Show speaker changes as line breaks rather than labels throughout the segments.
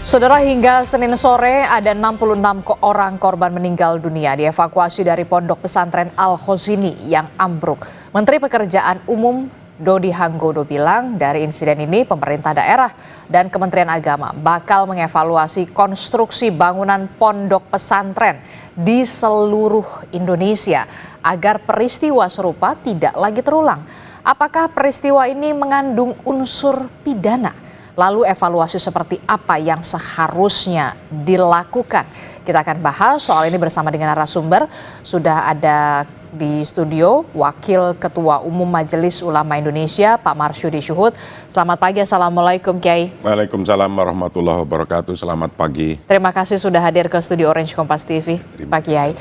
Saudara, hingga Senin sore ada 66 orang korban meninggal dunia dievakuasi dari pondok pesantren Al-Khozini yang ambruk. Menteri Pekerjaan Umum Dodi Hanggodo bilang dari insiden ini pemerintah daerah dan Kementerian Agama bakal mengevaluasi konstruksi bangunan pondok pesantren di seluruh Indonesia agar peristiwa serupa tidak lagi terulang. Apakah peristiwa ini mengandung unsur pidana? Lalu evaluasi seperti apa yang seharusnya dilakukan? Kita akan bahas soal ini bersama dengan narasumber. Sudah ada di studio Wakil Ketua Umum Majelis Ulama Indonesia, Pak Marsudi Syuhud. Selamat pagi, Assalamualaikum Kiai.
Waalaikumsalam warahmatullahi wabarakatuh, selamat pagi.
Terima kasih sudah hadir ke studio Orange Kompas TV, Pak Kiai.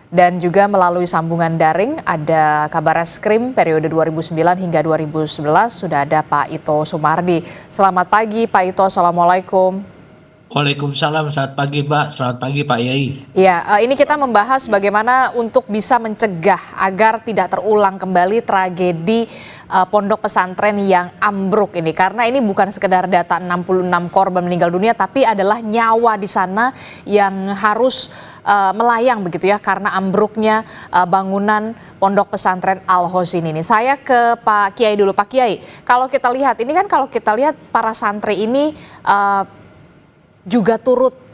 Dan juga melalui sambungan daring ada Kabar Reskrim periode 2009 hingga 2011 sudah ada Pak Ito Sumardi. Selamat pagi Pak Ito, Assalamualaikum.
Waalaikumsalam, selamat pagi Pak, selamat pagi Pak Yai.
Ya, ini kita membahas bagaimana untuk bisa mencegah agar tidak terulang kembali tragedi pondok pesantren yang ambruk ini. Karena ini bukan sekedar data 66 korban meninggal dunia, tapi adalah nyawa di sana yang harus melayang begitu ya, karena ambruknya bangunan pondok pesantren Al-Khozini ini. Saya ke Pak Kiai dulu. Pak Kiai, kalau kita lihat ini kan, kalau kita lihat para santri ini juga turut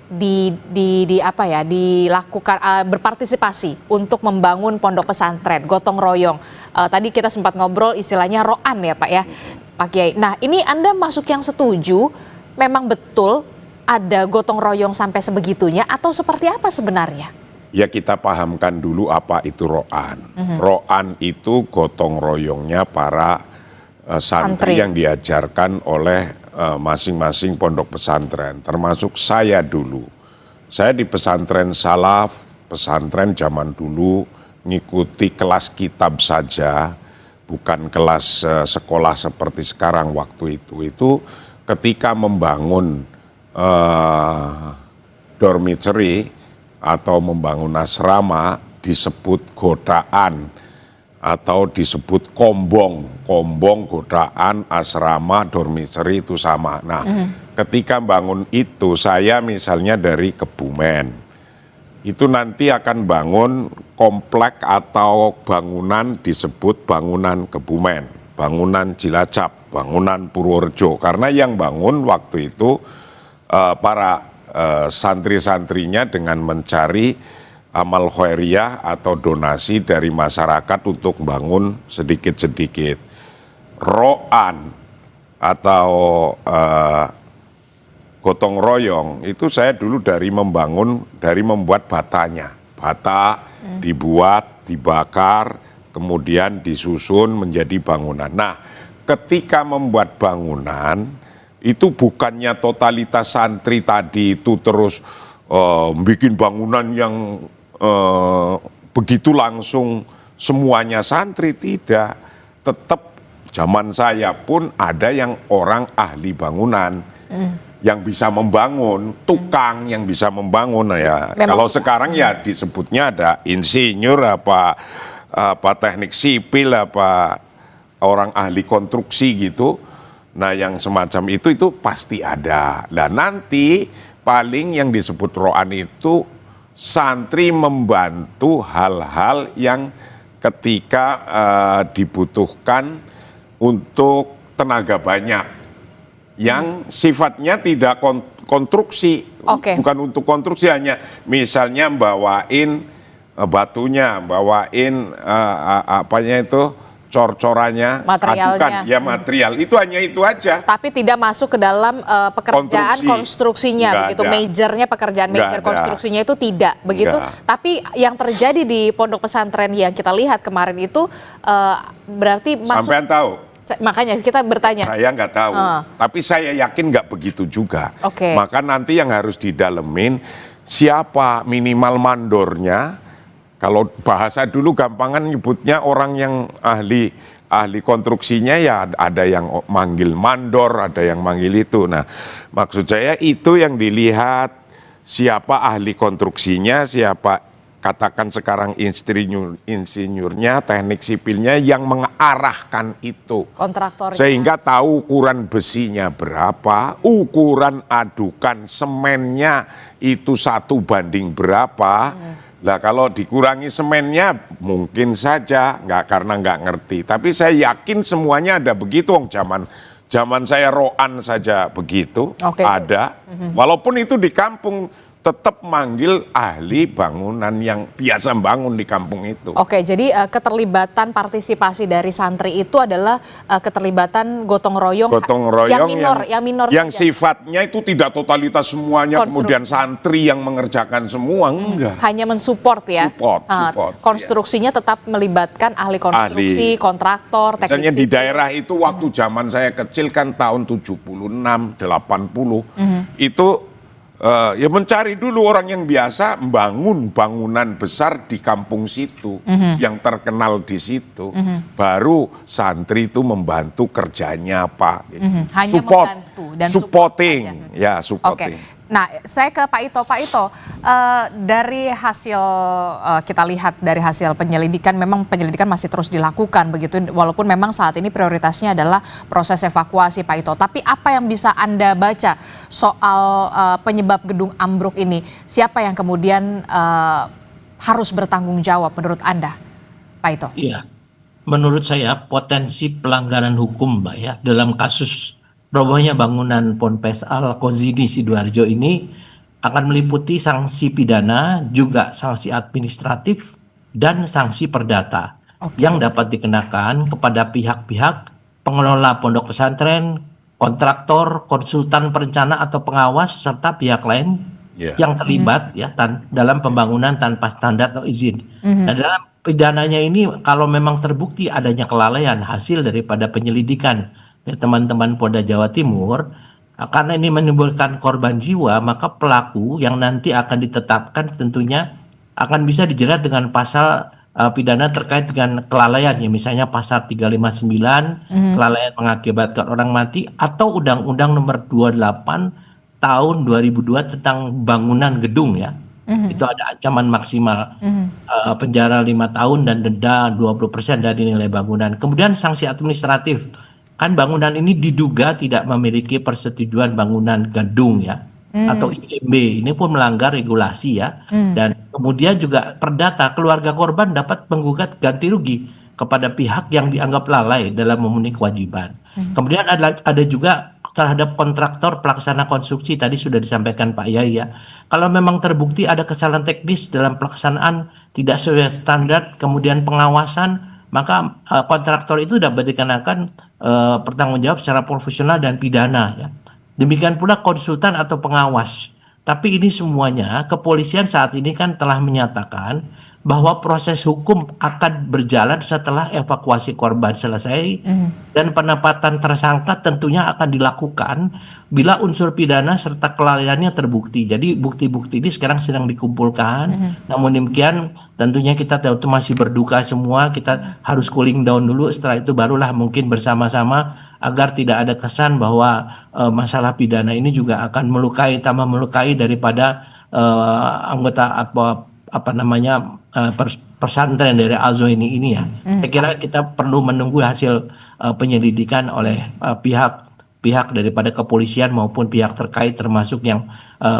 dilakukan berpartisipasi untuk membangun pondok pesantren, gotong royong. Tadi kita sempat ngobrol istilahnya roan ya Pak ya, Pak Kiai. Nah, ini Anda masuk yang setuju, memang betul ada gotong royong sampai sebegitunya atau seperti apa sebenarnya?
Ya, kita pahamkan dulu apa itu roan. Roan itu gotong royongnya para santri yang diajarkan oleh masing-masing pondok pesantren, termasuk saya dulu. Saya di pesantren salaf, pesantren zaman dulu ngikuti kelas kitab saja, bukan kelas sekolah seperti sekarang waktu itu. Itu ketika membangun dormitory atau membangun asrama disebut godaan atau disebut kombong godaan, asrama, dormitory itu sama. Nah, ketika bangun itu, saya misalnya dari Kebumen, itu nanti akan bangun komplek atau bangunan disebut bangunan Kebumen, bangunan Cilacap, bangunan Purworejo. Karena yang bangun waktu itu para santri-santrinya dengan mencari amal khairiyah atau donasi dari masyarakat untuk bangun sedikit-sedikit. Roan atau gotong royong itu saya dulu dari membuat batanya. Bata dibuat, dibakar, kemudian disusun menjadi bangunan. Nah, ketika membuat bangunan itu bukannya totalitas santri tadi itu terus bikin bangunan yang begitu langsung semuanya santri, tidak. Tetap zaman saya pun ada yang orang ahli bangunan yang bisa membangun, tukang yang bisa membangun. Ya, kalau sekarang ya disebutnya ada insinyur, apa teknik sipil, apa orang ahli konstruksi gitu. Nah, yang semacam itu pasti ada. Nah, nanti paling yang disebut roan itu santri membantu hal-hal yang ketika dibutuhkan untuk tenaga banyak yang sifatnya tidak konstruksi, bukan untuk konstruksi, hanya misalnya bawain batunya, bawain cor-corannya,
materialnya,
material itu hanya itu aja.
Tapi tidak masuk ke dalam pekerjaan konstruksinya, begitu. Majornya pekerjaan major konstruksinya itu tidak begitu. Tapi yang terjadi di pondok pesantren yang kita lihat kemarin itu berarti masuk.
Sampean tahu?
Makanya kita bertanya.
Saya nggak tahu, tapi saya yakin nggak begitu juga. Maka nanti yang harus didalemin siapa minimal mandornya. Kalau bahasa dulu gampangan nyebutnya orang yang ahli konstruksinya, ya ada yang manggil mandor, ada yang manggil itu. Nah, maksud saya itu yang dilihat, siapa ahli konstruksinya, siapa katakan sekarang insinyurnya, teknik sipilnya yang mengarahkan itu.
Kontraktornya.
Sehingga tahu ukuran besinya berapa, ukuran adukan semennya itu 1 banding berapa. Lah kalau dikurangi semennya mungkin saja karena nggak ngerti. Tapi saya yakin semuanya ada begitu. Zaman saya roan saja begitu, ada. Walaupun itu di kampung tetap manggil ahli bangunan yang biasa bangun di kampung itu.
Oke, jadi keterlibatan partisipasi dari santri itu adalah keterlibatan gotong royong yang minor
yang
saja.
sifatnya itu tidak totalitas semuanya, kemudian santri yang mengerjakan semua, enggak.
Hanya mensupport ya.
Support,
konstruksinya tetap melibatkan ahli konstruksi, kontraktor, teknik
misalnya di
sipil.
daerah itu waktu zaman saya kecil kan tahun 76, 80 itu ya mencari dulu orang yang biasa membangun bangunan besar di kampung situ, yang terkenal di situ. Baru santri itu membantu kerjanya apa. Gitu.
Hanya
support,
membantu dan
supporting, ya
Oke.
supporting.
Nah, saya ke Pak Ito. Pak Ito, dari hasil kita lihat dari hasil penyelidikan, memang penyelidikan masih terus dilakukan begitu, walaupun memang saat ini prioritasnya adalah proses evakuasi, Pak Ito. Tapi apa yang bisa Anda baca soal penyebab gedung ambruk ini? Siapa yang kemudian harus bertanggung jawab menurut Anda, Pak Ito?
Iya, menurut saya potensi pelanggaran hukum, Mbak ya, dalam kasus robohnya bangunan Ponpes Al-Khozini Sidoarjo ini akan meliputi sanksi pidana, juga sanksi administratif, dan sanksi perdata yang dapat dikenakan kepada pihak-pihak pengelola pondok pesantren, kontraktor, konsultan perencana atau pengawas, serta pihak lain yang terlibat ya dalam pembangunan tanpa standar atau izin. Nah, dalam pidananya ini kalau memang terbukti adanya kelalaian hasil daripada penyelidikan teman-teman Polda Jawa Timur, karena ini menimbulkan korban jiwa, maka pelaku yang nanti akan ditetapkan tentunya akan bisa dijerat dengan pasal pidana terkait dengan kelalaian, ya misalnya pasal 359 kelalaian mengakibatkan orang mati, atau Undang-Undang Nomor 28 tahun 2002 tentang bangunan gedung ya. Itu ada ancaman maksimal penjara 5 tahun dan denda 20% dari nilai bangunan. Kemudian sanksi administratif. Kan bangunan ini diduga tidak memiliki persetujuan bangunan gedung ya, atau IMB, ini pun melanggar regulasi ya. Dan kemudian juga perdata, keluarga korban dapat menggugat ganti rugi kepada pihak yang dianggap lalai dalam memenuhi kewajiban. Kemudian ada juga terhadap kontraktor pelaksana konstruksi, tadi sudah disampaikan Pak Yai ya. Kalau memang terbukti ada kesalahan teknis dalam pelaksanaan tidak sesuai standar, kemudian pengawasan, maka kontraktor itu dapat dikenakan pertanggung jawab secara profesional dan pidana ya. Demikian pula konsultan atau pengawas. Tapi ini semuanya kepolisian saat ini kan telah menyatakan bahwa proses hukum akan berjalan setelah evakuasi korban selesai, dan penempatan tersangka tentunya akan dilakukan bila unsur pidana serta kelalaiannya terbukti. Jadi bukti-bukti ini sekarang sedang dikumpulkan. Namun demikian tentunya kita tentu masih berduka semua, kita harus cooling down dulu, setelah itu barulah mungkin bersama-sama agar tidak ada kesan bahwa masalah pidana ini juga akan melukai, tambah melukai daripada anggota pesantren dari Al-Zohini ini ya. Saya kira kita perlu menunggu hasil penyelidikan oleh pihak daripada kepolisian maupun pihak terkait, termasuk yang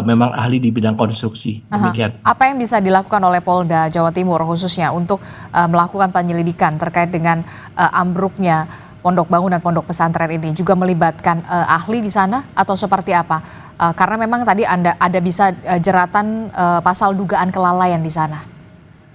memang ahli di bidang konstruksi. Demikian.
Apa yang bisa dilakukan oleh Polda Jawa Timur khususnya untuk melakukan penyelidikan terkait dengan ambruknya bangunan pondok pesantren ini, juga melibatkan ahli di sana atau seperti apa? Karena memang tadi ada bisa jeratan pasal dugaan kelalaian di sana.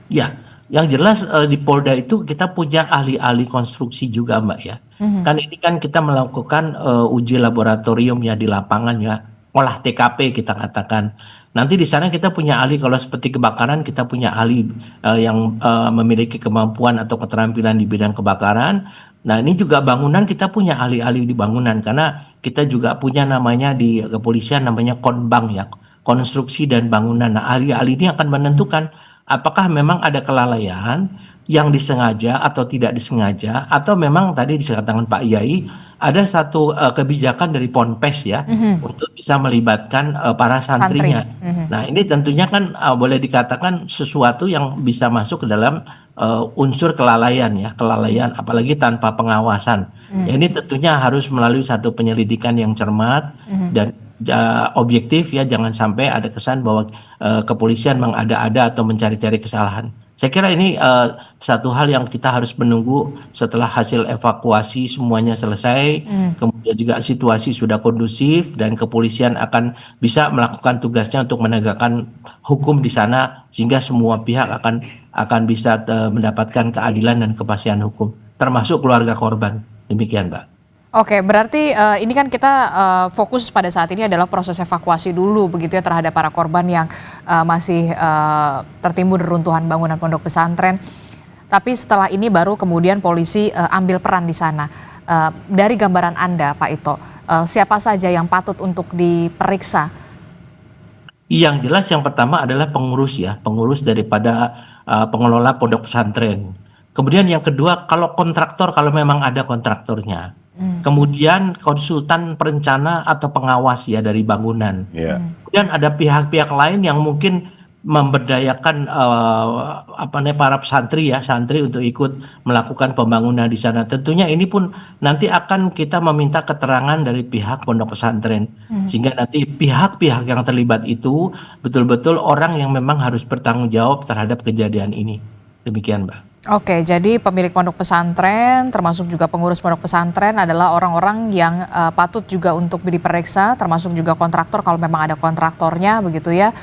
Ya,
yang jelas di Polda itu kita punya ahli-ahli konstruksi juga, Mbak ya. Kan ini kan kita melakukan uji laboratorium ya di lapangan ya, olah TKP kita katakan. Nanti di sana kita punya ahli, kalau seperti kebakaran kita punya ahli yang memiliki kemampuan atau keterampilan di bidang kebakaran. Nah, ini juga bangunan kita punya ahli-ahli di bangunan, karena kita juga punya namanya di kepolisian namanya Konbang ya, konstruksi dan bangunan. Nah, ahli-ahli ini akan menentukan apakah memang ada kelalaian yang disengaja atau tidak disengaja, atau memang tadi disebutkan Pak Yai ada satu kebijakan dari Ponpes ya untuk bisa melibatkan para santrinya. Nah, ini tentunya kan boleh dikatakan sesuatu yang bisa masuk ke dalam unsur kelalaian ya, kelalaian apalagi tanpa pengawasan. Ya, ini tentunya harus melalui satu penyelidikan yang cermat dan objektif ya, jangan sampai ada kesan bahwa kepolisian mengada-ada atau mencari-cari kesalahan. Saya kira ini satu hal yang kita harus menunggu setelah hasil evakuasi semuanya selesai, kemudian juga situasi sudah kondusif dan kepolisian akan bisa melakukan tugasnya untuk menegakkan hukum di sana sehingga semua pihak akan bisa mendapatkan keadilan dan kepastian hukum, termasuk keluarga korban. Demikian, Mbak.
Oke, berarti ini kan kita fokus pada saat ini adalah proses evakuasi dulu begitu ya terhadap para korban yang masih tertimbun reruntuhan bangunan pondok pesantren. Tapi setelah ini baru kemudian polisi ambil peran di sana. Dari gambaran Anda, Pak Ito, siapa saja yang patut untuk diperiksa?
Yang jelas yang pertama adalah pengurus ya, pengurus daripada pengelola pondok pesantren. Kemudian yang kedua, kalau kontraktor, kalau memang ada kontraktornya. Kemudian konsultan perencana atau pengawas ya dari bangunan. Kemudian ada pihak-pihak lain yang mungkin memberdayakan para santri untuk ikut melakukan pembangunan di sana. Tentunya ini pun nanti akan kita meminta keterangan dari pihak pondok pesantren sehingga nanti pihak-pihak yang terlibat itu betul-betul orang yang memang harus bertanggung jawab terhadap kejadian ini. Demikian, Mbak.
Oke, jadi pemilik pondok pesantren termasuk juga pengurus pondok pesantren adalah orang-orang yang patut juga untuk diperiksa, termasuk juga kontraktor kalau memang ada kontraktornya begitu ya,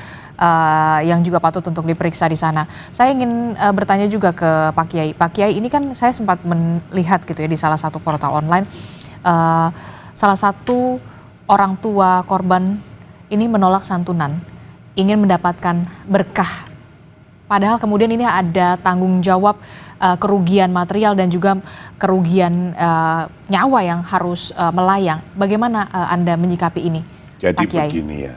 yang juga patut untuk diperiksa di sana. Saya ingin bertanya juga ke Pak Kiai. Pak Kiai, ini kan saya sempat melihat gitu ya di salah satu portal online, salah satu orang tua korban ini menolak santunan, ingin mendapatkan berkah. Padahal kemudian ini ada tanggung jawab kerugian material dan juga kerugian nyawa yang harus melayang. Bagaimana Anda menyikapi ini,
Jadi
Pak Kiai?
begini ya,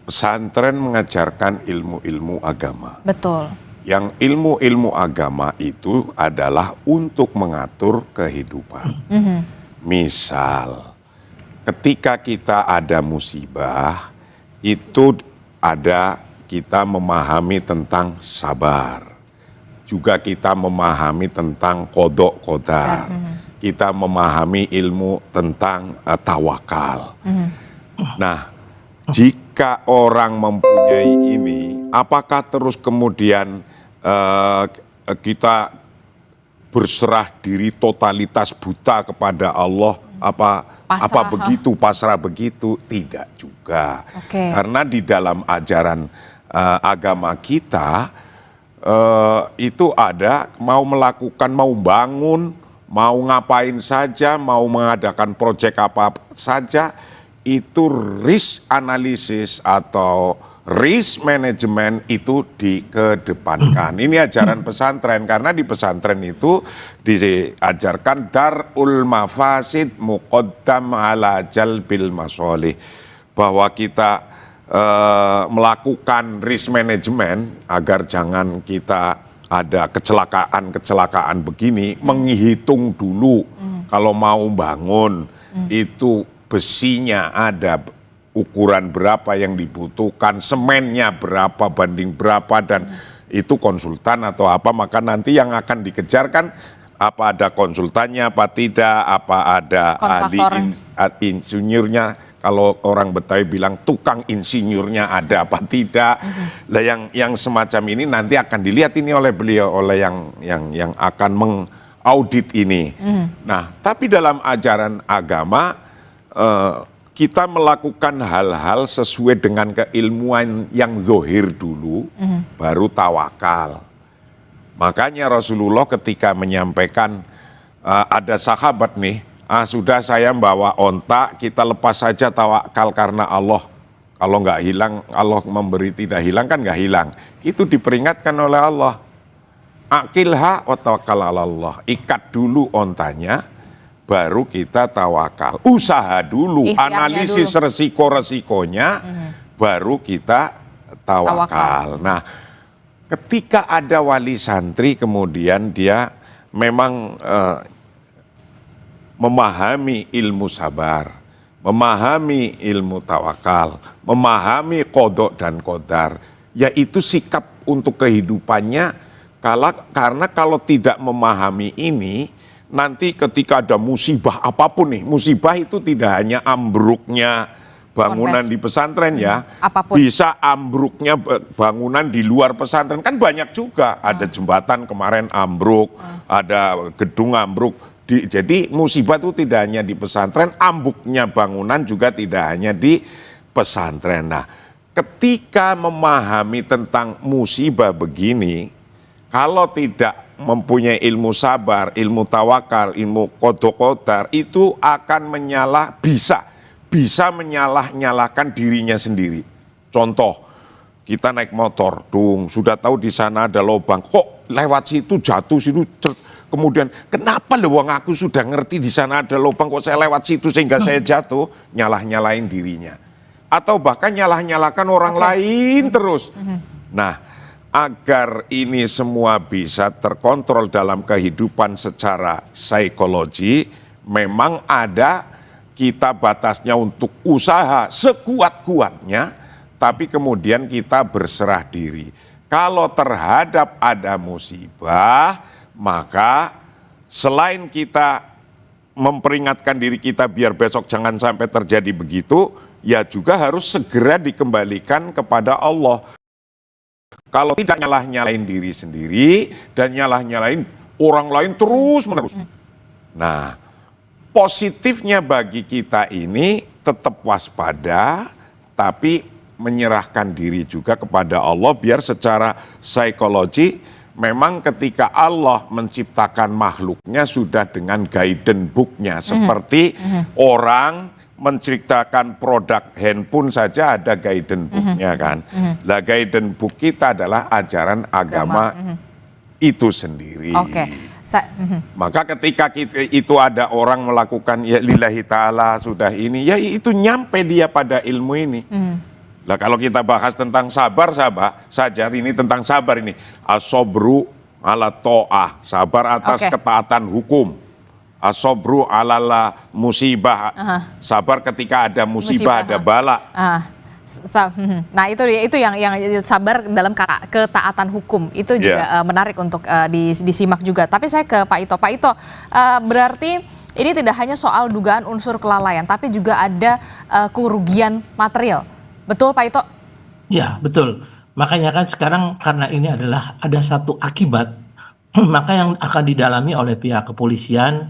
pesantren mengajarkan ilmu-ilmu agama.
Betul.
Yang ilmu-ilmu agama itu adalah untuk mengatur kehidupan. Misal, ketika kita ada musibah, itu ada kita memahami tentang sabar. Juga kita memahami tentang kodok kodar. Kita memahami ilmu tentang tawakal. Nah, jika orang mempunyai ini, apakah terus kemudian kita berserah diri totalitas buta kepada Allah? Apa begitu, pasrah begitu? Tidak juga. Karena di dalam ajaran agama kita itu ada mau melakukan, mau bangun, mau ngapain saja, mau mengadakan proyek apa saja, itu risk analysis atau risk management itu dikedepankan. Ini ajaran pesantren, karena di pesantren itu diajarkan darul mafasid muqaddam ala jalbil masolih, bahwa kita melakukan risk management agar jangan kita ada kecelakaan begini, menghitung dulu kalau mau bangun itu besinya ada ukuran berapa yang dibutuhkan, semennya berapa banding berapa, dan itu konsultan atau apa, maka nanti yang akan dikejarkan apa ada konsultannya apa tidak, apa ada ahli insinyurnya, kalau orang Betawi bilang tukang insinyurnya ada apa tidak. Nah, yang semacam ini nanti akan dilihat ini oleh beliau, oleh yang akan mengaudit ini. Nah, tapi dalam ajaran agama kita melakukan hal-hal sesuai dengan keilmuan yang zohir dulu, baru tawakal. Makanya Rasulullah ketika menyampaikan ada sahabat nih, sudah saya bawa onta, kita lepas saja tawakal karena Allah. Kalau nggak hilang, Allah memberi tidak hilang kan nggak hilang. Itu diperingatkan oleh Allah. Aqilha wa tawakkal ala Allah. Ikat dulu ontanya, baru kita tawakal. Usaha dulu, analisis resiko-resikonya, baru kita tawakal. Nah, ketika ada wali santri kemudian dia memang memahami ilmu sabar, memahami ilmu tawakal, memahami kodok dan kodar, yaitu sikap untuk kehidupannya. Karena kalau tidak memahami ini, nanti ketika ada musibah apapun nih, musibah itu tidak hanya ambruknya bangunan di pesantren ya,
apapun.
bisa ambruknya bangunan di luar pesantren, kan banyak juga, ada jembatan kemarin ambruk, ada gedung ambruk. Jadi musibah itu tidak hanya di pesantren, ambruknya bangunan juga tidak hanya di pesantren. Nah, ketika memahami tentang musibah begini, kalau tidak mempunyai ilmu sabar, ilmu tawakal, ilmu qada qadar, itu akan bisa menyalah-nyalahkan dirinya sendiri. Contoh, kita naik motor, sudah tahu di sana ada lubang, kok lewat situ jatuh situ, kemudian kenapa wong aku sudah ngerti di sana ada lubang, kok saya lewat situ sehingga saya jatuh, nyalah-nyalahin dirinya. Atau bahkan nyalah-nyalahkan orang lain terus. Nah, agar ini semua bisa terkontrol dalam kehidupan secara psikologi, memang ada kita batasnya untuk usaha sekuat-kuatnya, tapi kemudian kita berserah diri. Kalau terhadap ada musibah, maka selain kita memperingatkan diri kita biar besok jangan sampai terjadi begitu, ya juga harus segera dikembalikan kepada Allah. Kalau tidak nyalah-nyalain diri sendiri dan nyalah-nyalain orang lain terus-menerus. Nah, positifnya bagi kita ini tetap waspada, tapi menyerahkan diri juga kepada Allah biar secara psikologi memang ketika Allah menciptakan makhluknya sudah dengan guidance book-nya. Seperti orang menciptakan produk handphone saja ada guidance book-nya kan. Nah, guidance book kita adalah ajaran agama itu sendiri. Maka ketika itu ada orang melakukan ya lillahi ta'ala sudah ini, ya itu nyampe dia pada ilmu ini. Lah kalau kita bahas tentang sabar saja ini tentang sabar ini. As-sabru ala ta'ah, sabar atas ketaatan hukum. As-sabru ala musibah, sabar ketika ada musibah, ada bala.
Nah itu yang sabar dalam ketaatan hukum itu juga menarik untuk disimak juga. Tapi saya ke Pak Ito. Pak Ito, berarti ini tidak hanya soal dugaan unsur kelalaian, tapi juga ada kerugian material. Betul Pak Ito?
Ya betul. Makanya kan sekarang karena ini adalah ada satu akibat, maka yang akan didalami oleh pihak kepolisian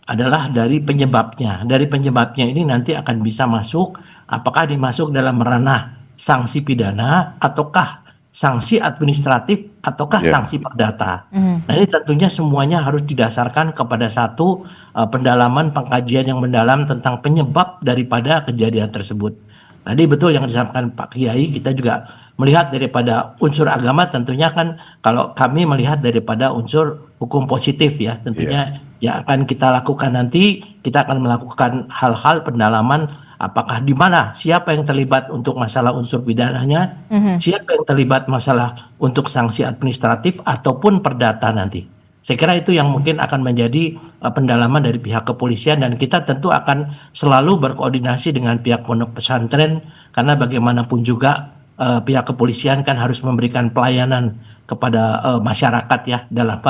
adalah dari penyebabnya. Dari penyebabnya ini nanti akan bisa masuk, apakah dimasuk dalam ranah sanksi pidana, ataukah sanksi administratif, ataukah sanksi perdata. Nah ini tentunya semuanya harus didasarkan kepada satu pendalaman pengkajian yang mendalam tentang penyebab daripada kejadian tersebut. Tadi betul yang disampaikan Pak Kiai, kita juga melihat daripada unsur agama tentunya kan kalau kami melihat daripada unsur hukum positif ya tentunya yang akan kita lakukan nanti, kita akan melakukan hal-hal pendalaman apakah di mana siapa yang terlibat untuk masalah unsur pidananya, siapa yang terlibat masalah untuk sanksi administratif ataupun perdata nanti. Saya kira itu yang mungkin akan menjadi pendalaman dari pihak kepolisian dan kita tentu akan selalu berkoordinasi dengan pihak pondok pesantren karena bagaimanapun juga pihak kepolisian kan harus memberikan pelayanan kepada masyarakat ya dalam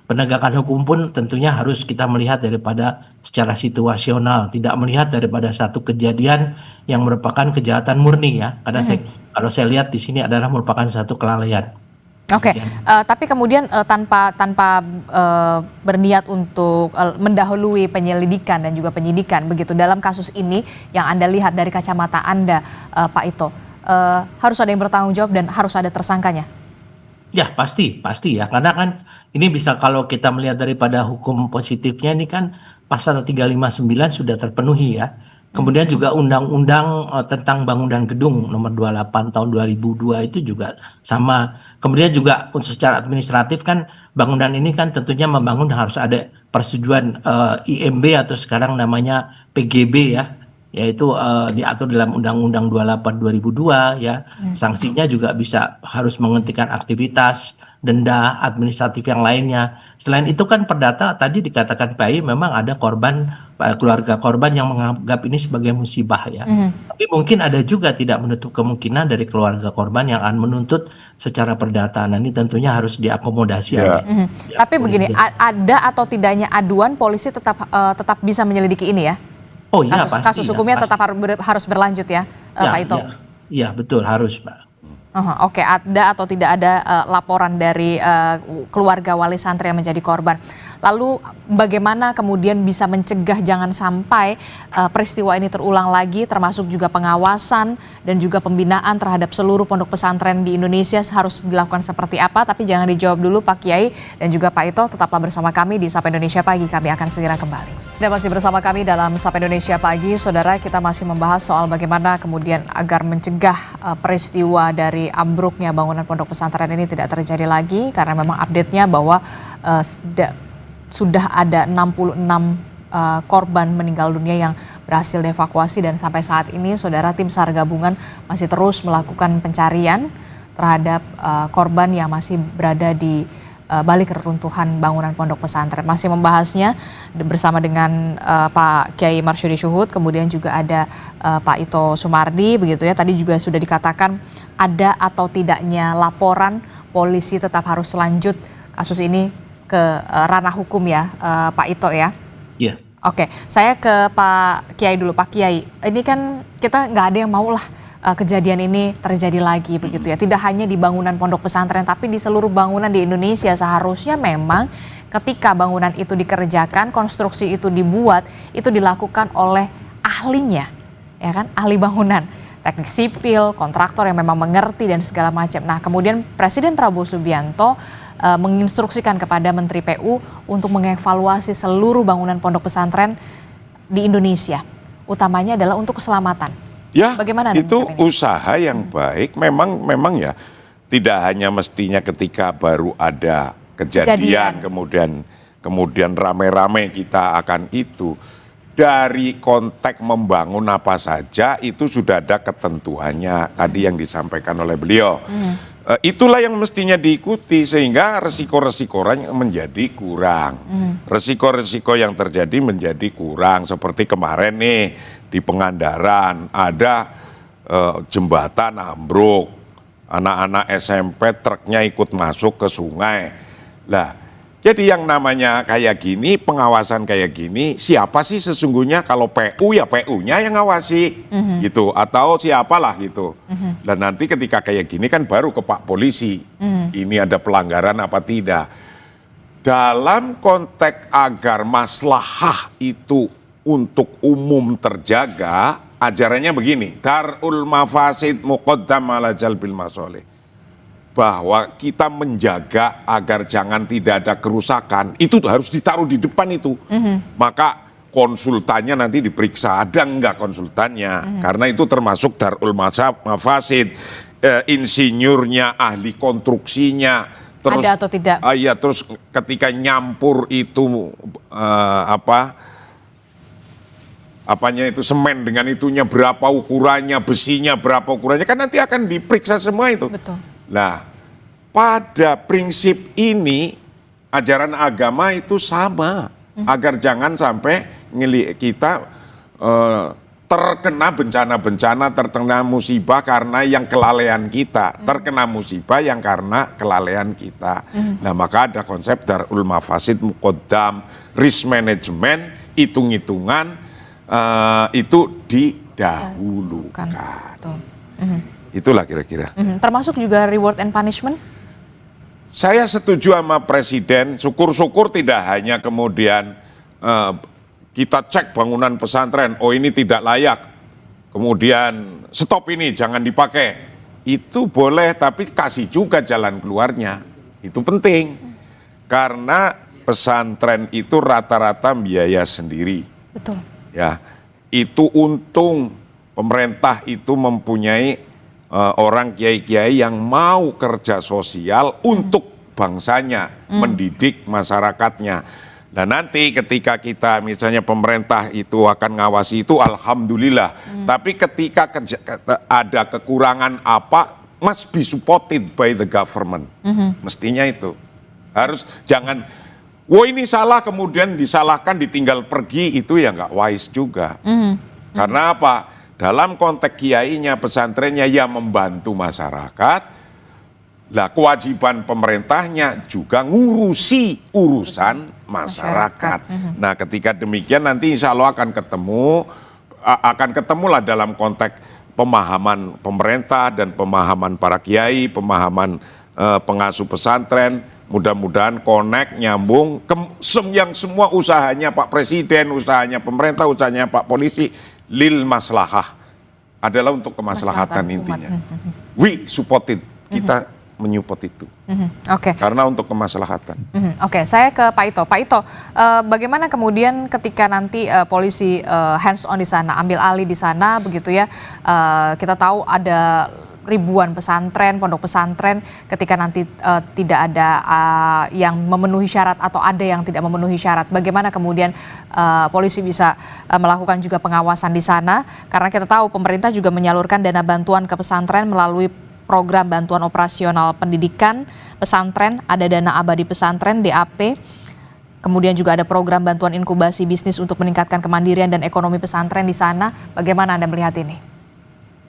penegakan hukum pun tentunya harus kita melihat daripada secara situasional, tidak melihat daripada satu kejadian yang merupakan kejahatan murni ya karena kalau saya lihat di sini adalah merupakan satu kelalaian.
Tapi kemudian tanpa berniat untuk mendahului penyelidikan dan juga penyidikan begitu dalam kasus ini yang Anda lihat dari kacamata Anda, Pak Ito, harus ada yang bertanggung jawab dan harus ada tersangkanya.
Ya pasti ya karena kan ini bisa kalau kita melihat daripada hukum positifnya ini kan pasal 359 sudah terpenuhi ya. Kemudian juga undang-undang tentang bangunan gedung nomor 28 tahun 2002 itu juga sama. Kemudian juga secara administratif kan bangunan ini kan tentunya membangun harus ada persetujuan IMB atau sekarang namanya PGB ya. yaitu diatur dalam Undang-Undang 28 2002 ya. Sanksinya juga bisa harus menghentikan aktivitas, denda administratif yang lainnya. Selain itu kan perdata tadi dikatakan PAI memang ada korban, keluarga korban yang menganggap ini sebagai musibah ya. Tapi mungkin ada juga tidak menutup kemungkinan dari keluarga korban yang akan menuntut secara perdata. Nah, ini tentunya harus diakomodasi
Ya.
oleh
Tapi
polisi
begini,
dan-
ada atau tidaknya aduan, polisi tetap bisa menyelidiki ini ya?
Oh iya
Kasus
pasti ya,
hukumnya
pasti.
tetap harus berlanjut ya, Pak Ito?
Iya, betul harus, Pak.
Oke, ada atau tidak ada laporan dari keluarga wali santri yang menjadi korban. Lalu bagaimana kemudian bisa mencegah jangan sampai peristiwa ini terulang lagi, termasuk juga pengawasan dan juga pembinaan terhadap seluruh pondok pesantren di Indonesia harus dilakukan seperti apa? Tapi jangan dijawab dulu Pak Kiai dan juga Pak Ito, tetaplah bersama kami di Sapa Indonesia Pagi, kami akan segera kembali. Dan masih bersama kami dalam Sapa Indonesia Pagi, Saudara, kita masih membahas soal bagaimana kemudian agar mencegah peristiwa dari ambruknya bangunan pondok pesantren ini tidak terjadi lagi, karena memang update-nya bahwa sudah ada 66 korban meninggal dunia yang berhasil dievakuasi, dan sampai saat ini Saudara, tim SAR gabungan masih terus melakukan pencarian terhadap korban yang masih berada di balik reruntuhan bangunan pondok pesantren. Masih membahasnya bersama dengan Pak Kiai Marsudi Syuhud, kemudian juga ada Pak Ito Sumardi, begitu ya. Tadi juga sudah dikatakan ada atau tidaknya laporan, polisi tetap harus lanjut kasus ini ke ranah hukum ya, Pak Ito ya.
Iya.
Oke, saya ke Pak Kiai dulu. Pak Kiai, ini kan kita nggak ada yang mau lah kejadian ini terjadi lagi begitu ya. Tidak hanya di bangunan pondok pesantren, tapi di seluruh bangunan di Indonesia. Seharusnya memang ketika bangunan itu dikerjakan, konstruksi itu dibuat, itu dilakukan oleh ahlinya, ya kan, ahli bangunan, teknik sipil, kontraktor yang memang mengerti dan segala macam. Nah, kemudian Presiden Prabowo Subianto menginstruksikan kepada Menteri PU untuk mengevaluasi seluruh bangunan pondok pesantren di Indonesia, utamanya adalah untuk keselamatan.
Ya,
Bagaimana
itu
ini?
usaha yang baik. Memang ya tidak hanya mestinya ketika baru ada kejadian. kemudian rame-rame kita akan itu. Dari konteks membangun apa saja itu sudah ada ketentuannya tadi yang disampaikan oleh beliau. Itulah yang mestinya diikuti sehingga resiko-resikonya menjadi kurang. Resiko-resiko yang terjadi menjadi kurang, seperti kemarin nih di Pangandaran ada jembatan ambruk, anak-anak SMP truknya ikut masuk ke sungai. Lah, jadi yang namanya kayak gini, pengawasan kayak gini, siapa sih sesungguhnya? Kalau PU ya PU-nya yang ngawasi gitu, atau siapalah gitu. Dan nanti ketika kayak gini kan baru ke Pak Polisi, ini ada pelanggaran apa tidak. Dalam konteks agar maslahah itu untuk umum terjaga, ajarannya begini, darul mafasid muqaddam ala jalbil masolih. Bahwa kita menjaga agar jangan tidak ada kerusakan, itu harus ditaruh di depan itu. Maka konsultannya nanti diperiksa, ada enggak konsultannya, karena itu termasuk darul mafasid, insinyurnya, ahli konstruksinya, terus
ada atau tidak?
Iya, terus ketika nyampur itu apanya itu semen dengan itunya berapa ukurannya, besinya berapa ukurannya, kan nanti akan diperiksa semua itu.
Betul.
Nah, pada prinsip ini ajaran agama itu sama, agar jangan sampai kita terkena bencana-bencana, terkena musibah karena yang kelalaian kita, terkena musibah yang karena kelalaian kita. Nah, maka ada konsep darul mafasid muqaddam, risk management, hitung-hitungan itu didahulukan.
Betul.
Itulah kira-kira.
Termasuk juga reward and punishment?
Saya setuju sama Presiden, syukur-syukur tidak hanya kemudian kita cek bangunan pesantren, oh ini tidak layak, kemudian stop ini, jangan dipakai. Itu boleh, tapi kasih juga jalan keluarnya. Itu penting. Karena pesantren itu rata-rata biaya sendiri.
Betul.
Ya, itu untung pemerintah itu mempunyai orang kiai-kiai yang mau kerja sosial untuk bangsanya, mendidik masyarakatnya. Dan nanti ketika kita misalnya pemerintah itu akan ngawasi itu alhamdulillah. Tapi ketika ada kekurangan apa, must be supported by the government. Mestinya itu. Harus jangan, wah ini salah kemudian disalahkan ditinggal pergi, itu ya nggak wise juga. Karena apa? Dalam konteks kiainya, pesantrennya ya membantu masyarakat. Lah kewajiban pemerintahnya juga ngurusi urusan masyarakat. Nah ketika demikian nanti insya Allah akan ketemulah dalam konteks pemahaman pemerintah dan pemahaman para kiai, pemahaman pengasuh pesantren. Mudah-mudahan connect, nyambung, yang semua usahanya Pak Presiden, usahanya pemerintah, usahanya Pak Polisi, lil maslahah, adalah untuk kemaslahatan intinya. We support it, kita menyupport itu.
Oke.
Karena untuk kemaslahatan.
Oke, saya ke Pak Ito. Pak Ito, bagaimana kemudian ketika nanti polisi hands on di sana, ambil alih di sana, begitu ya? Kita tahu ada ribuan pesantren, pondok pesantren, ketika nanti tidak ada yang memenuhi syarat atau ada yang tidak memenuhi syarat, bagaimana kemudian polisi bisa melakukan juga pengawasan di sana? Karena kita tahu pemerintah juga menyalurkan dana bantuan ke pesantren melalui program bantuan operasional pendidikan pesantren, ada dana abadi pesantren DAP, kemudian juga ada program bantuan inkubasi bisnis untuk meningkatkan kemandirian dan ekonomi pesantren di sana. Bagaimana Anda melihat ini?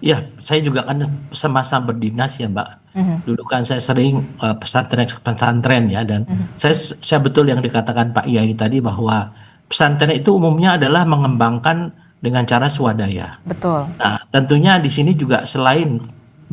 Ya, saya juga kan semasa berdinas ya Mbak. Dulu kan saya sering pesantren ya, dan saya betul yang dikatakan Pak Yai tadi bahwa pesantren itu umumnya adalah mengembangkan dengan cara swadaya.
Betul.
Nah, tentunya di sini juga selain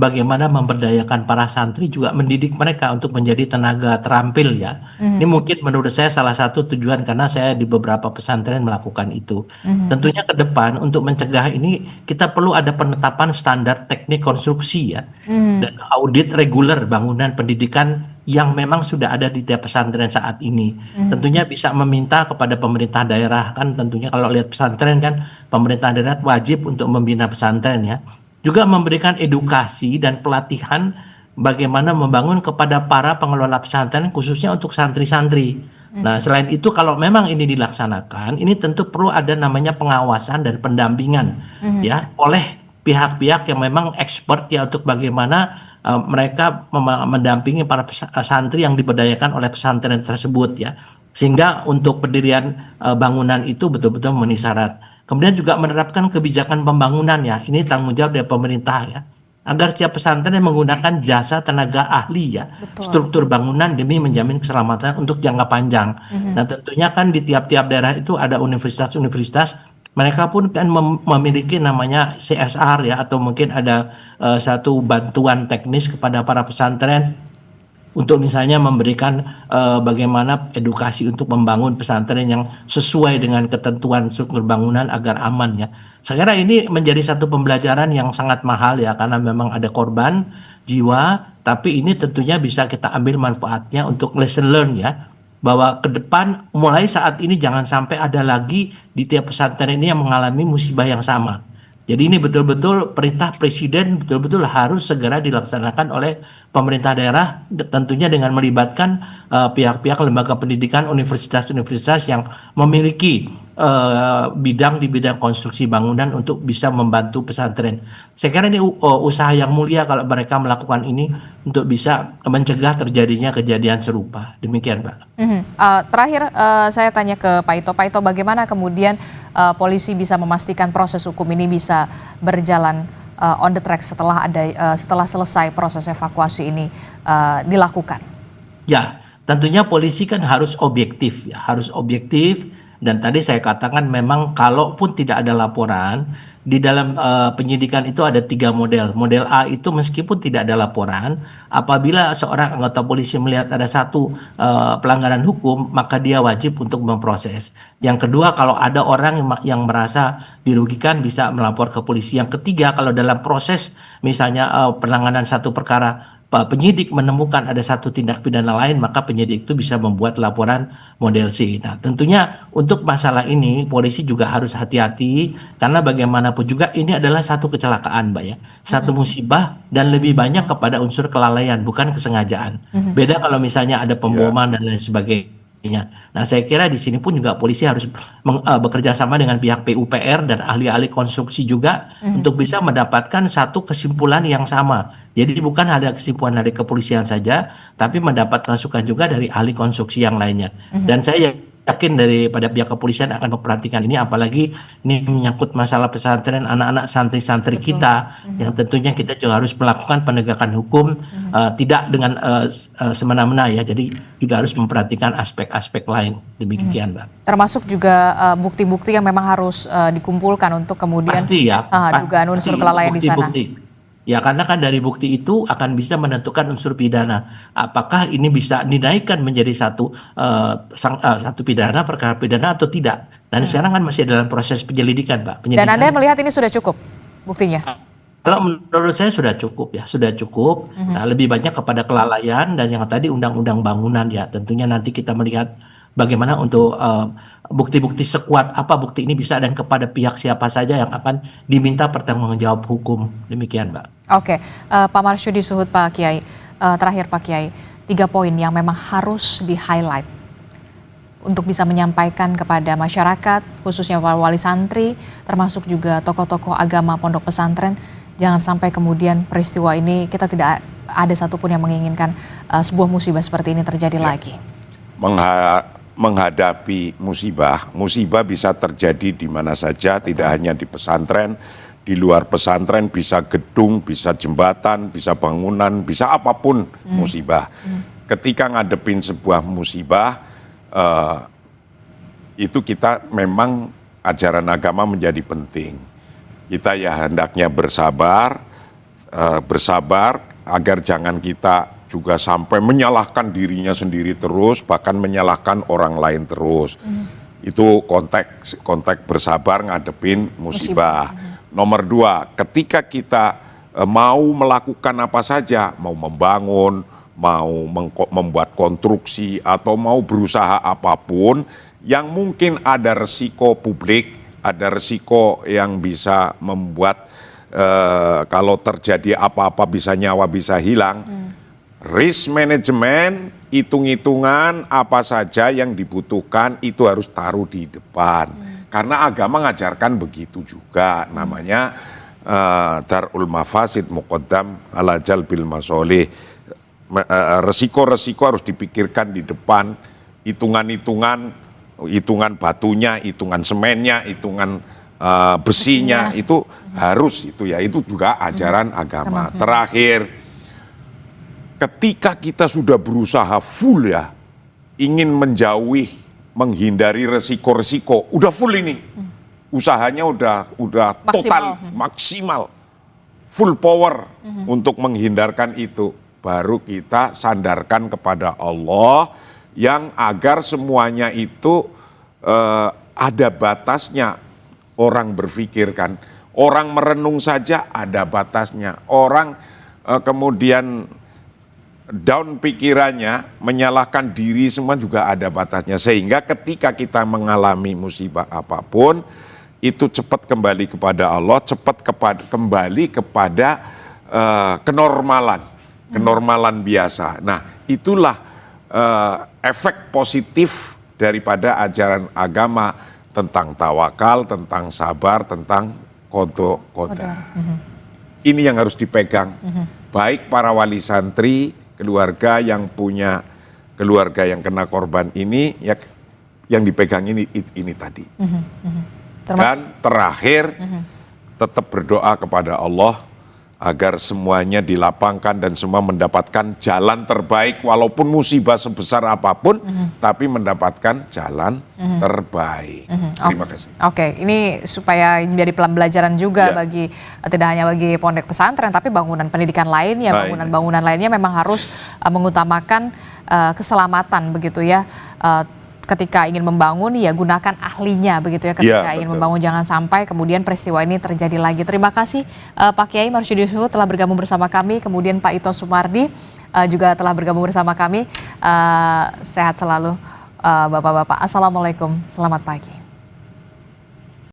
bagaimana memberdayakan para santri, juga mendidik mereka untuk menjadi tenaga terampil ya. Ini mungkin menurut saya salah satu tujuan, karena saya di beberapa pesantren melakukan itu. Tentunya ke depan untuk mencegah ini kita perlu ada penetapan standar teknik konstruksi ya, dan audit reguler bangunan pendidikan yang memang sudah ada di tiap pesantren saat ini. Tentunya bisa meminta kepada pemerintah daerah, kan tentunya kalau lihat pesantren kan pemerintah daerah wajib untuk membina pesantren ya. Juga memberikan edukasi dan pelatihan bagaimana membangun kepada para pengelola pesantren khususnya untuk santri-santri. Nah, selain itu kalau memang ini dilaksanakan, ini tentu perlu ada namanya pengawasan dan pendampingan ya oleh pihak-pihak yang memang expert ya untuk bagaimana mereka mendampingi para santri yang diberdayakan oleh pesantren tersebut ya. Sehingga untuk pendirian bangunan itu betul-betul memenuhi syarat. Kemudian juga menerapkan kebijakan pembangunan ya, ini tanggung jawab dari pemerintah ya, agar setiap pesantren yang menggunakan jasa tenaga ahli ya, struktur bangunan demi menjamin keselamatan untuk jangka panjang. Nah tentunya kan di tiap-tiap daerah itu ada universitas-universitas, mereka pun kan memiliki namanya CSR ya, atau mungkin ada satu bantuan teknis kepada para pesantren untuk misalnya memberikan bagaimana edukasi untuk membangun pesantren yang sesuai dengan ketentuan struktur bangunan agar aman ya. Saya kira ini menjadi satu pembelajaran yang sangat mahal ya, karena memang ada korban jiwa, tapi ini tentunya bisa kita ambil manfaatnya untuk lesson learn ya, bahwa ke depan mulai saat ini jangan sampai ada lagi di tiap pesantren ini yang mengalami musibah yang sama. Jadi ini betul-betul perintah presiden betul-betul harus segera dilaksanakan oleh pemerintah daerah, tentunya dengan melibatkan pihak-pihak lembaga pendidikan, universitas-universitas yang memiliki bidang di bidang konstruksi bangunan untuk bisa membantu pesantren. Saya kira ini usaha yang mulia kalau mereka melakukan ini untuk bisa mencegah terjadinya kejadian serupa. Demikian Pak.
Terakhir saya tanya ke Pak Ito. Pak Ito, bagaimana kemudian polisi bisa memastikan proses hukum ini bisa berjalan on the track setelah selesai proses evakuasi ini dilakukan? Ya, tentunya polisi kan harus objektif ya, harus objektif. Dan tadi saya katakan memang kalaupun tidak ada laporan, di dalam penyidikan itu ada 3 model. Model A itu meskipun tidak ada laporan, apabila seorang anggota polisi melihat ada satu pelanggaran hukum, maka dia wajib untuk memproses. Yang kedua, kalau ada orang yang merasa dirugikan bisa melapor ke polisi. Yang ketiga, kalau dalam proses misalnya penanganan satu perkara, penyidik menemukan ada satu tindak pidana lain, maka penyidik itu bisa membuat laporan model C. Nah, tentunya untuk masalah ini polisi juga harus hati-hati, karena bagaimanapun juga ini adalah satu kecelakaan, Mbak ya. Satu musibah dan lebih banyak kepada unsur kelalaian, bukan kesengajaan. Beda kalau misalnya ada pemboman dan lain sebagainya.
Nah, saya kira di sini pun juga polisi harus bekerja sama dengan pihak PUPR dan ahli-ahli konstruksi juga untuk bisa mendapatkan satu kesimpulan yang sama. Jadi bukan ada kesimpulan dari kepolisian saja, tapi mendapat masukan juga dari ahli konstruksi yang lainnya. Dan saya yakin daripada pihak kepolisian akan memperhatikan ini, apalagi ini menyangkut masalah pesantren, anak-anak santri-santri kita, yang tentunya kita juga harus melakukan penegakan hukum tidak dengan semena-mena ya. Jadi juga harus memperhatikan aspek-aspek lain. Demikian, Mbak.
Termasuk juga bukti-bukti yang memang harus dikumpulkan untuk kemudian
Pasti ya,
dugaan unsur kelalaian di sana.
Ya, karena kan dari bukti itu akan bisa menentukan unsur pidana. Apakah ini bisa dinaikkan menjadi satu pidana, perkara pidana atau tidak. Dan sekarang kan masih dalam proses penyelidikan, Pak.
Dan Anda melihat ini sudah cukup buktinya?
Kalau menurut saya sudah cukup ya, sudah cukup. Nah, lebih banyak kepada kelalaian dan yang tadi undang-undang bangunan ya. Tentunya nanti kita melihat bagaimana untuk bukti-bukti sekuat apa bukti ini bisa dan kepada pihak siapa saja yang akan diminta pertanggungjawab hukum. Demikian, Mbak.
Oke, Pak Marsudi Suhud, Pak Kiai. Terakhir Pak Kiai, 3 poin yang memang harus di-highlight untuk bisa menyampaikan kepada masyarakat, khususnya wali santri, termasuk juga tokoh-tokoh agama pondok pesantren, jangan sampai kemudian peristiwa ini kita tidak ada satupun yang menginginkan sebuah musibah seperti ini terjadi lagi.
Menghadapi musibah bisa terjadi di mana saja, tidak hanya di pesantren, di luar pesantren, bisa gedung, bisa jembatan, bisa bangunan, bisa apapun musibah. Ketika ngadepin sebuah musibah, itu kita memang ajaran agama menjadi penting. Kita ya hendaknya bersabar agar jangan kita juga sampai menyalahkan dirinya sendiri terus, bahkan menyalahkan orang lain terus. Itu konteks bersabar ngadepin musibah. Nomor 2, ketika kita mau melakukan apa saja, mau membangun, mau membuat konstruksi, atau mau berusaha apapun, yang mungkin ada resiko publik, ada resiko yang bisa membuat kalau terjadi apa-apa bisa nyawa bisa hilang. Risk management, hitung-hitungan apa saja yang dibutuhkan itu harus taruh di depan. Karena agama ngajarkan begitu juga, namanya darul mafasid muqaddam ala jalbil masolih. Resiko-resiko harus dipikirkan di depan, hitungan batunya, hitungan semennya, hitungan besinya, itu harus itu juga ajaran agama. Terakhir, ketika kita sudah berusaha full ya, ingin menghindari resiko-resiko, udah full ini, usahanya udah total, maksimal, full power untuk menghindarkan itu, baru kita sandarkan kepada Allah yang agar semuanya itu ada batasnya. Orang berpikir kan, orang merenung saja ada batasnya, orang kemudian down pikirannya, menyalahkan diri semua juga ada batasnya. Sehingga ketika kita mengalami musibah apapun, itu cepat kembali kepada Allah, cepat kembali kepada kenormalan biasa. Nah, itulah efek positif daripada ajaran agama tentang tawakal, tentang sabar, tentang qada. Ini yang harus dipegang. Baik para wali santri, keluarga yang punya keluarga yang kena korban ini, ya yang dipegang ini tadi. Dan terakhir, tetap berdoa kepada Allah agar semuanya dilapangkan dan semua mendapatkan jalan terbaik, walaupun musibah sebesar apapun, tapi mendapatkan jalan terbaik. Terima kasih.
Oke, ini supaya menjadi pembelajaran juga bagi tidak hanya bagi pondok pesantren, tapi bangunan pendidikan lainnya, bangunan-bangunan lainnya memang harus mengutamakan keselamatan begitu ya. Ketika ingin membangun ya gunakan ahlinya begitu ya, ketika ingin membangun jangan sampai kemudian peristiwa ini terjadi lagi. Terima kasih Pak Kiai Marsudi Suhud telah bergabung bersama kami, kemudian Pak Ito Sumardi juga telah bergabung bersama kami. Sehat selalu Bapak-bapak. Assalamualaikum, selamat pagi.